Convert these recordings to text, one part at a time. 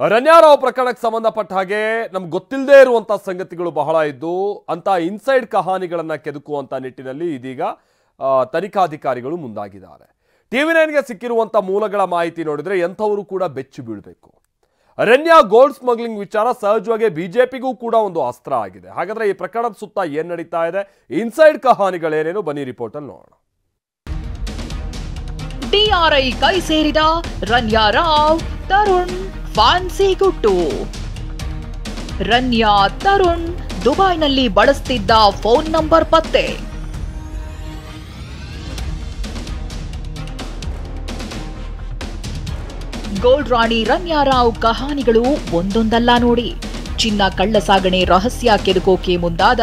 ರನ್ಯಾರಾವ್ ಪ್ರಕರಣಕ್ಕೆ ಸಂಬಂಧಪಟ್ಟ ಹಾಗೆ ನಮ್ಗೆ ಗೊತ್ತಿಲ್ಲದೆ ಇರುವಂತಹ ಸಂಗತಿಗಳು ಬಹಳ ಇದ್ದು ಅಂತ ಇನ್ಸೈಡ್ ಕಹಾನಿಗಳನ್ನ ಕೆದಕುವಂತ ನಿಟ್ಟಿನಲ್ಲಿ ಇದೀಗ ತನಿಖಾಧಿಕಾರಿಗಳು ಮುಂದಾಗಿದ್ದಾರೆ. TV9ಗೆ ಸಿಕ್ಕಿರುವಂತ ಮೂಲಗಳ ಮಾಹಿತಿ ನೋಡಿದ್ರೆ ಎಂಥವರು ಕೂಡ ಬೆಚ್ಚಿ ಬೀಳಬೇಕು. ರನ್ಯಾ ಗೋಲ್ಡ್ ಸ್ಮಗ್ಲಿಂಗ್ ವಿಚಾರ ಸಹಜವಾಗಿ ಬಿಜೆಪಿಗೂ ಕೂಡ ಒಂದು ಅಸ್ತ್ರ ಆಗಿದೆ. ಹಾಗಾದ್ರೆ ಈ ಪ್ರಕರಣದ ಸುತ್ತ ಏನ್ ನಡೀತಾ ಇದೆ, ಇನ್ಸೈಡ್ ಕಹಾನಿಗಳೇನೇನು, ಬನ್ನಿ ರಿಪೋರ್ಟ್ ಅಲ್ಲಿ ನೋಡೋಣ. DRI ಕೈ ಸೇರಿದ ರನ್ಯಾರಾವ್ ತರುಣ್ ಫ್ಯಾನ್ಸಿ ಗುಟ್ಟು. ರನ್ಯಾ ತರುಣ್ ದುಬೈನಲ್ಲಿ ಬಳಸ್ತಿದ್ದ ಫೋನ್ ನಂಬರ್ ಪತ್ತೆ. ಗೋಲ್ಡ್ ರಾಣಿ ರನ್ಯಾರಾವ್ ಕಹಾನಿಗಳು ಒಂದೊಂದಲ್ಲ ನೋಡಿ. ಚಿನ್ನ ಕಳ್ಳಸಾಗಣೆ ರಹಸ್ಯ ಕೆದಕೋಕೆ ಮುಂದಾದ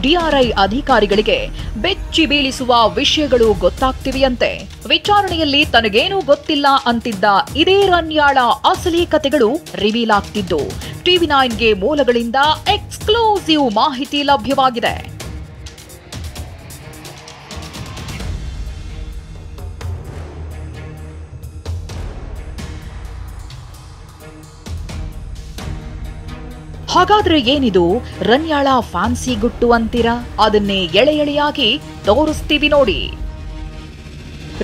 DRI ಅಧಿಕಾರಿಗಳಿಗೆ ಬೆಚ್ಚಿ ಬೀಳಿಸುವ ವಿಷಯಗಳು ಗೊತ್ತಾಗ್ತಿವೆಯಂತೆ. ವಿಚಾರಣೆಯಲ್ಲಿ ತನಗೇನೂ ಗೊತ್ತಿಲ್ಲ ಅಂತಿದ್ದ ಇದೇ ರನ್ಯಾಳ ಅಸಲಿ ಕತೆಗಳು ರಿವೀಲ್ ಆಗ್ತಿದ್ದು TV9ಗೆ ಮೂಲಗಳಿಂದ ಎಕ್ಸ್ಕ್ಲೂಸಿವ್ ಮಾಹಿತಿ ಲಭ್ಯವಾಗಿದೆ. ಹಾಗಾದ್ರೆ ಏನಿದು ರನ್ಯಾಳ ಫ್ಯಾನ್ಸಿ ಗುಟ್ಟು ಅಂತೀರಾ? ಅದನ್ನೇ ಎಳೆ ಎಳೆಯಾಗಿ ತೋರಿಸ್ತೀವಿ ನೋಡಿ.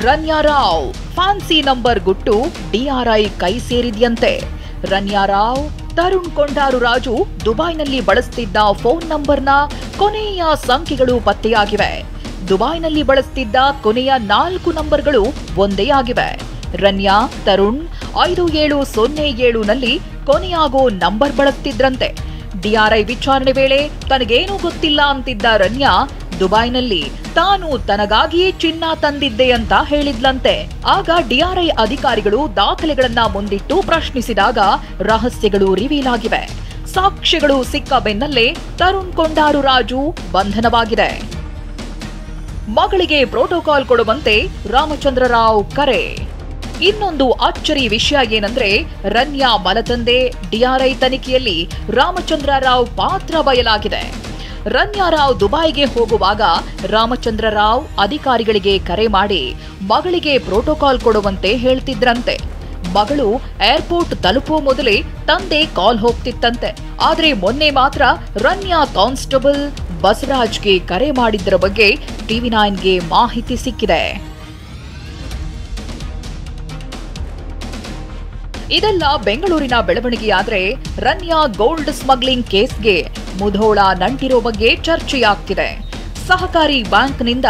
ರನ್ಯಾರಾವ್ ಫ್ಯಾನ್ಸಿ ನಂಬರ್ ಗುಟ್ಟು DRI ಕೈ ಸೇರಿದ್ಯಂತೆ. ರನ್ಯಾರಾವ್ ತರುಣ್ ಕೊಂಡಾರು ರಾಜು ದುಬೈನಲ್ಲಿ ಬಳಸ್ತಿದ್ದ ಫೋನ್ ನಂಬರ್ನ ಕೊನೆಯ ಸಂಖ್ಯೆಗಳು ಪತ್ತೆಯಾಗಿವೆ. ದುಬೈನಲ್ಲಿ ಬಳಸ್ತಿದ್ದ ಕೊನೆಯ 4 ನಂಬರ್ಗಳು ಒಂದೇ ಆಗಿವೆ. ರನ್ಯಾ ತರುಣ್ 5707ನಲ್ಲಿ ಕೊನೆಯಾಗೋ ನಂಬರ್ ಬಳಸ್ತಿದ್ರಂತೆ. DRI ವಿಚಾರಣೆ ವೇಳೆ ತನಗೇನೂ ಗೊತ್ತಿಲ್ಲ ಅಂತಿದ್ದ ರನ್ಯಾ ದುಬೈನಲ್ಲಿ ತಾನು ತನಗಾಗಿಯೇ ಚಿನ್ನ ತಂದಿದ್ದೆ ಅಂತ ಹೇಳಿದ್ಲಂತೆ. ಆಗ DRI ಅಧಿಕಾರಿಗಳು ದಾಖಲೆಗಳನ್ನ ಮುಂದಿಟ್ಟು ಪ್ರಶ್ನಿಸಿದಾಗ ರಹಸ್ಯಗಳು ರಿವೀಲ್ ಆಗಿವೆ. ಸಾಕ್ಷ್ಯಗಳು ಸಿಕ್ಕ ಬೆನ್ನಲ್ಲೇ ತರುಣ್ ಕೊಂಡಾರು ರಾಜು ಬಂಧನವಾಗಿದೆ. ಮಗಳಿಗೆ ಪ್ರೋಟೋಕಾಲ್ ಕೊಡುವಂತೆ ರಾಮಚಂದ್ರ ರಾವ್ ಕರೆ. ಇನ್ನೊಂದು ಅಚ್ಚರಿ ವಿಷಯ ಏನಂದ್ರೆ ರನ್ಯಾ ಮಲತಂದೆ DRI ತನಿಖೆಯಲ್ಲಿ ರಾಮಚಂದ್ರ ರಾವ್ ಪಾತ್ರ ಬಯಲಾಗಿದೆ. ರನ್ಯಾರಾವ್ ದುಬೈಗೆ ಹೋಗುವಾಗ ರಾಮಚಂದ್ರ ರಾವ್ ಅಧಿಕಾರಿಗಳಿಗೆ ಕರೆ ಮಾಡಿ ಮಗಳಿಗೆ ಪ್ರೋಟೋಕಾಲ್ ಕೊಡುವಂತೆ ಹೇಳ್ತಿದ್ರಂತೆ. ಮಗಳು ಏರ್ಪೋರ್ಟ್ ತಲುಪುವ ಮೊದಲೇ ತಂದೆ ಕಾಲ್ ಹೋಗ್ತಿತ್ತಂತೆ. ಆದ್ರೆ ಮೊನ್ನೆ ಮಾತ್ರ ರನ್ಯಾ ಕಾನ್ಸ್ಟೇಬಲ್ ಬಸವರಾಜ್ಗೆ ಕರೆ ಮಾಡಿದ್ದರ ಬಗ್ಗೆ TV9ಗೆ ಮಾಹಿತಿ ಸಿಕ್ಕಿದೆ. ಇದೆಲ್ಲ ಬೆಂಗಳೂರಿನ ಬೆಳವಣಿಗೆಯಾದ್ರೆ ರನ್ಯಾ ಗೋಲ್ಡ್ ಸ್ಮಗ್ಲಿಂಗ್ ಕೇಸ್ಗೆ ಮುಧೋಳ ನಂಟಿರೋ ಬಗ್ಗೆ ಚರ್ಚೆಯಾಗ್ತಿದೆ. ಸಹಕಾರಿ ಬ್ಯಾಂಕ್ನಿಂದ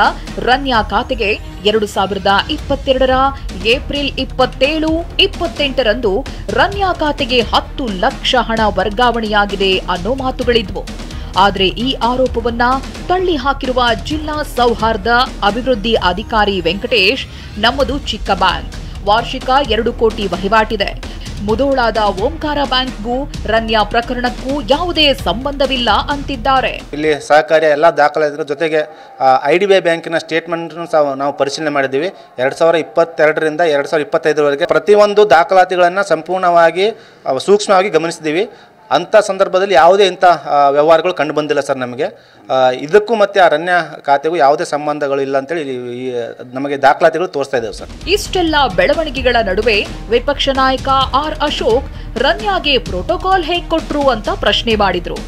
ರನ್ಯಾ ಖಾತೆಗೆ 2022ರ ಏಪ್ರಿಲ್ 27, 28ರಂದು ರನ್ಯಾ ಖಾತೆಗೆ 10 ಲಕ್ಷ ಹಣ ವರ್ಗಾವಣೆಯಾಗಿದೆ ಅನ್ನೋ ಮಾತುಗಳಿದ್ವು. ಆದ್ರೆ ಈ ಆರೋಪವನ್ನ ತಳ್ಳಿ ಹಾಕಿರುವ ಜಿಲ್ಲಾ ಸೌಹಾರ್ದ ಅಭಿವೃದ್ಧಿ ಅಧಿಕಾರಿ ವೆಂಕಟೇಶ್, ನಮ್ಮದು ಚಿಕ್ಕ ಬ್ಯಾಂಕ್, ವಾರ್ಷಿಕ 2 ಕೋಟಿ ವಹಿವಾಟಿದೆ. ಮುಧೋಳಾದ ಓಂಕಾರ ಬ್ಯಾಂಕ್ಗೂ ರನ್ಯಾ ಪ್ರಕರಣಕ್ಕೂ ಯಾವುದೇ ಸಂಬಂಧವಿಲ್ಲ ಅಂತಿದ್ದಾರೆ. ಇಲ್ಲಿ ಸಹಕಾರಿಯ ಎಲ್ಲ ದಾಖಲಾತಿಗಳ ಜೊತೆಗೆ IDBI ಬ್ಯಾಂಕಿನ ಸ್ಟೇಟ್ಮೆಂಟ್ ನಾವು ಪರಿಶೀಲನೆ ಮಾಡಿದ್ದೀವಿ. 2022ರಿಂದ 2025ರವರೆಗೆ ಪ್ರತಿಯೊಂದು ದಾಖಲಾತಿಗಳನ್ನು ಸಂಪೂರ್ಣವಾಗಿ ಸೂಕ್ಷ್ಮವಾಗಿ ಗಮನಿಸಿದ್ದೀವಿ. ಅಂಥ ಸಂದರ್ಭದಲ್ಲಿ ಯಾವುದೇ ಇಂಥ ವ್ಯವಹಾರಗಳು ಕಂಡು ಬಂದಿಲ್ಲ ಸರ್. ನಮಗೆ ಇದಕ್ಕೂ ಮತ್ತೆ ಆ ರನ್ಯಾ ಖಾತೆಗೂ ಯಾವುದೇ ಸಂಬಂಧಗಳು ಇಲ್ಲ ಅಂತೇಳಿ ನಮಗೆ ದಾಖಲಾತಿಗಳು ತೋರಿಸ್ತಾ ಇದ್ದೇವೆ ಸರ್. ಇಷ್ಟೆಲ್ಲ ಬೆಳವಣಿಗೆಗಳ ನಡುವೆ ವಿಪಕ್ಷ ನಾಯಕ R ಅಶೋಕ್ ರನ್ಯಾಗೆ ಪ್ರೋಟೋಕಾಲ್ ಹೇಗೆ ಕೊಟ್ರು ಅಂತ ಪ್ರಶ್ನೆ ಮಾಡಿದ್ರು.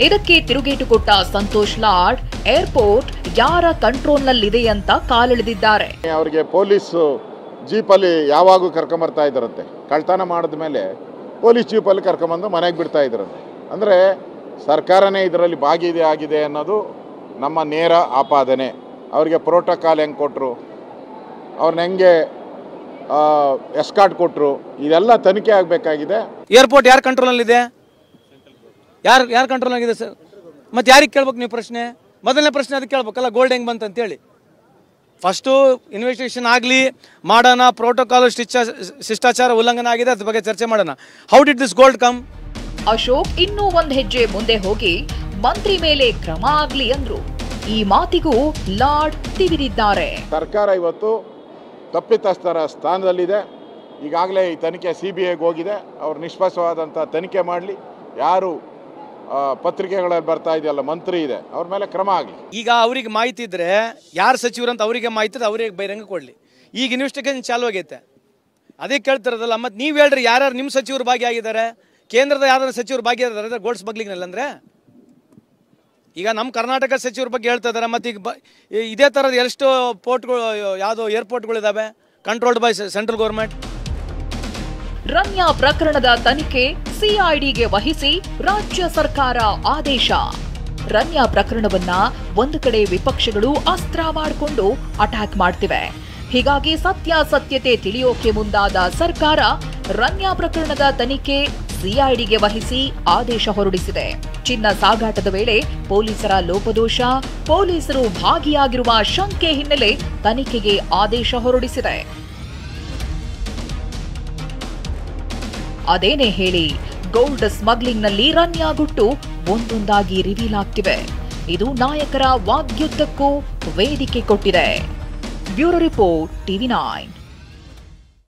ಇದಕ್ಕೆ ತಿರುಗೇಟು ಕೊಟ್ಟ ಸಂತೋಷ್ ಲಾಡ್ ಏರ್ಪೋರ್ಟ್ ಯಾರ ಕಂಟ್ರೋಲ್ನಲ್ಲಿದೆ ಅಂತ ಕಾಲೆಳೆದಿದ್ದಾರೆ. ಅವರಿಗೆ ಪೊಲೀಸ್ ಜೀಪಲ್ಲಿ ಯಾವಾಗೂ ಕರ್ಕೊಂಬರ್ತಾ ಇದ್ದಾರಂತೆ. ಕಳ್ತನ ಮಾಡಿದ ಮೇಲೆ ಪೊಲೀಸ್ ಜೀಪಲ್ಲಿ ಕರ್ಕೊಂಬಂದು ಮನೆಗೆ ಬಿಡ್ತಾ ಇದ್ರಂತೆ. ಅಂದರೆ ಸರ್ಕಾರನೇ ಇದರಲ್ಲಿ ಆಗಿದೆ ಅನ್ನೋದು ನಮ್ಮ ನೇರ ಆಪಾದನೆ. ಅವರಿಗೆ ಪ್ರೋಟೋಕಾಲ್ ಹೆಂಗೆ ಕೊಟ್ಟರು, ಅವ್ರನ್ನ ಹೆಂಗೆ ಎಸ್ಕಾರ್ಟ್ ಕೊಟ್ಟರು, ಇದೆಲ್ಲ ತನಿಖೆ ಆಗಬೇಕಾಗಿದೆ. ಏರ್ಪೋರ್ಟ್ ಯಾರ ಕಂಟ್ರೋಲಲ್ಲಿದೆ? ಯಾರು ಕಂಟ್ರೋಲಾಗಿದೆ ಸರ್? ಮತ್ತು ಯಾರಿಗೆ ಕೇಳ್ಬೇಕು ನೀವು ಪ್ರಶ್ನೆ? ಮೊದಲನೇ ಪ್ರಶ್ನೆ ಅದಕ್ಕೆ ಕೇಳ್ಬೇಕಲ್ಲ, ಗೋಲ್ಡ್ ಹೆಂಗೆ ಬಂತು ಅಂತೇಳಿ. ಫಸ್ಟು ಇನ್ವೆಸ್ಟಿಗೇಷನ್ ಆಗಲಿ ಮಾಡೋಣ, ಪ್ರೋಟೋಕಾಲ್ ಶಿಷ್ಟಾಚಾರ ಉಲ್ಲಂಘನೆ ಆಗಿದೆ, ಅದ್ರ ಬಗ್ಗೆ ಚರ್ಚೆ ಮಾಡೋಣ. How did this gold come? Ashok ಇನ್ನೂ ಒಂದು ಹೆಜ್ಜೆ ಮುಂದೆ ಹೋಗಿ ಮಂತ್ರಿ ಮೇಲೆ ಕ್ರಮ ಆಗ್ಲಿ ಅಂದ್ರು. ಈ ಮಾತಿಗೂ ಲಾರ್ಡ್ ತಿವಿದಿದ್ದಾರೆ. ಸರ್ಕಾರ ಇವತ್ತು ತಪ್ಪಿತಸ್ಥರ ಸ್ಥಾನದಲ್ಲಿದೆ. ಈಗಾಗಲೇ ಈ ತನಿಖೆ CBIಗೆ ಹೋಗಿದೆ. ಅವ್ರು ನಿಷ್ಪಕ್ಷವಾದಂಥ ತನಿಖೆ ಮಾಡಲಿ. ಯಾರು ಪತ್ರಿಕೆಗಳಲ್ಲಿ ಬರ್ತಾ ಇದೆಯಲ್ಲ ಮಂತ್ರಿ ಇದೆ, ಅವ್ರ ಮೇಲೆ ಕ್ರಮ ಆಗಲಿ. ಈಗ ಅವರಿಗೆ ಮಾಹಿತಿ ಇದ್ರೆ ಯಾರು ಸಚಿವರು ಅಂತ ಅವರಿಗೆ ಮಾಹಿತಿ ಇದೆ, ಅವರಿಗೆ ಬಹಿರಂಗ ಕೊಡಲಿ. ಈಗ ಇನ್ವೆಸ್ಟಿಗೇಷನ್ ಚಾಲು ಆಗೈತೆ, ಅದೇ ಕೇಳ್ತಿರೋದಲ್ಲ. ಮತ್ತು ನೀವು ಹೇಳ್ರಿ ಯಾರ್ಯಾರು ನಿಮ್ಮ ಸಚಿವರು ಭಾಗಿಯಾಗಿದ್ದಾರೆ, ಕೇಂದ್ರದ ಯಾವ್ದಾದ್ರು ಸಚಿವರು ಭಾಗಿಯಾಗಿದ್ದಾರೆ ಗೋಲ್ಡ್ ಸ್ಮಗ್ಲಿಂಗ್ನಲ್ಲಿ ಅಂದರೆ? ಈಗ ನಮ್ಮ ಕರ್ನಾಟಕ ಸಚಿವರ ಬಗ್ಗೆ ಹೇಳ್ತಾ ಇದ್ದಾರೆ. ಮತ್ತು ಈಗ ಇದೇ ಥರದ ಎಷ್ಟು ಪೋರ್ಟ್ಗಳು, ಯಾವುದೋ ಏರ್ಪೋರ್ಟ್ಗಳಿದ್ದಾವೆ controlled by central government. Ramya ಪ್ರಕರಣದ ತನಿಖೆ ಸಿಐಡಿಗೆ ವಹಿಸಿ ರಾಜ್ಯ ಸರ್ಕಾರ ಆದೇಶ. ರಮ್ಯಾ ಪ್ರಕರಣವನ್ನ ಒಂದು ಕಡೆ ವಿಪಕ್ಷಗಳು ಅಸ್ತ್ರ ಮಾಡಿಕೊಂಡು ಅಟ್ಯಾಕ್ ಮಾಡ್ತಿವೆ. ಹೀಗಾಗಿ ಸತ್ಯಾಸತ್ಯತೆ ತಿಳಿಯೋಕೆ ಮುಂದಾದ ಸರ್ಕಾರ ರಮ್ಯಾ ಪ್ರಕರಣದ ತನಿಖೆ ಸಿಐಡಿಗೆ ವಹಿಸಿ ಆದೇಶ ಹೊರಡಿಸಿದೆ. ಚಿನ್ನ ಸಾಗಾಟದ ವೇಳೆ ಪೊಲೀಸರ ಲೋಪದೋಷ, ಪೊಲೀಸರು ಭಾಗಿಯಾಗಿರುವ ಶಂಕೆ ಹಿನ್ನೆಲೆ ತನಿಖೆಗೆ ಆದೇಶ ಹೊರಡಿಸಿದೆ. ಅದೇನೇ ಹೇಳಿ, ಗೋಲ್ಡ್ ಸ್ಮಗ್ಲಿಂಗ್ನಲ್ಲಿ ರಮ್ಯಾ ಗುಟ್ಟು ಒಂದೊಂದಾಗಿ ರಿವೀಲ್ ಆಗ್ತಿವೆ. ಇದು ನಾಯಕರ ವಾಗ್ಯುದ್ಧಕ್ಕೂ ವೇದಿಕೆ ಕೊಟ್ಟಿದೆ. Bureau report, TV9.